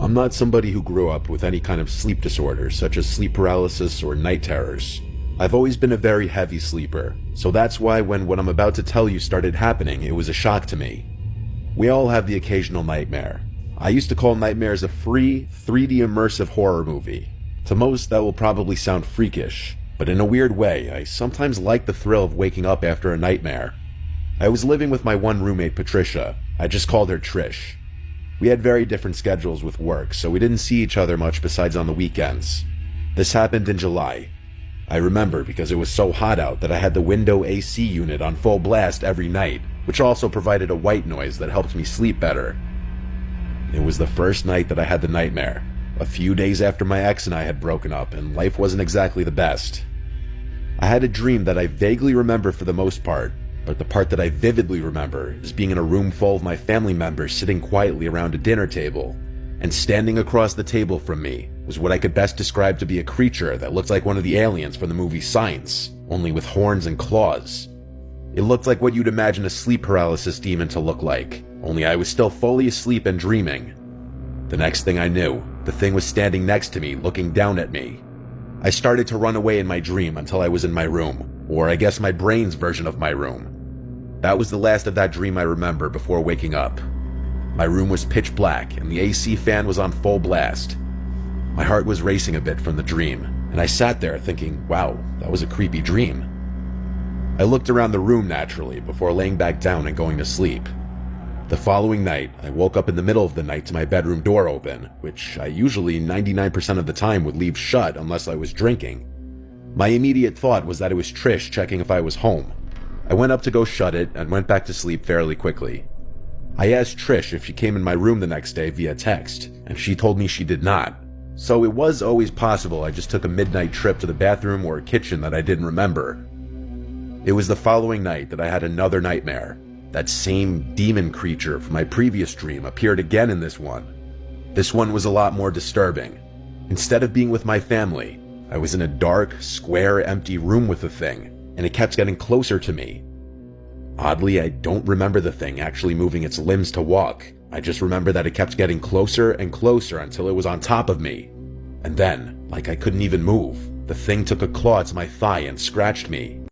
I'm not somebody who grew up with any kind of sleep disorders, such as sleep paralysis or night terrors. I've always been a very heavy sleeper, so that's why when what I'm about to tell you started happening, it was a shock to me. We all have the occasional nightmare. I used to call nightmares a free, 3D immersive horror movie. To most, that will probably sound freakish, but in a weird way, I sometimes like the thrill of waking up after a nightmare. I was living with my one roommate, Patricia. I just called her Trish. We had very different schedules with work, so we didn't see each other much besides on the weekends. This happened in July. I remember because it was so hot out that I had the window AC unit on full blast every night, which also provided a white noise that helped me sleep better. It was the first night that I had the nightmare, a few days after my ex and I had broken up and life wasn't exactly the best. I had a dream that I vaguely remember for the most part, but the part that I vividly remember is being in a room full of my family members sitting quietly around a dinner table, and standing across the table from me was what I could best describe to be a creature that looked like one of the aliens from the movie Science, only with horns and claws. It looked like what you'd imagine a sleep paralysis demon to look like, only I was still fully asleep and dreaming. The next thing I knew, the thing was standing next to me, looking down at me. I started to run away in my dream until I was in my room, or I guess my brain's version of my room. That was the last of that dream I remember before waking up. My room was pitch black and the AC fan was on full blast. My heart was racing a bit from the dream, and I sat there thinking, wow, that was a creepy dream. I looked around the room naturally before laying back down and going to sleep. The following night, I woke up in the middle of the night to my bedroom door open, which I usually 99% of the time would leave shut unless I was drinking. My immediate thought was that it was Trish checking if I was home. I went up to go shut it and went back to sleep fairly quickly. I asked Trish if she came in my room the next day via text, and she told me she did not. So it was always possible I just took a midnight trip to the bathroom or kitchen that I didn't remember. It was the following night that I had another nightmare. That same demon creature from my previous dream appeared again in this one. This one was a lot more disturbing. Instead of being with my family, I was in a dark, square, empty room with the thing, and it kept getting closer to me. Oddly, I don't remember the thing actually moving its limbs to walk. I just remember that it kept getting closer and closer until it was on top of me. And then, like I couldn't even move, the thing took a claw to my thigh and scratched me.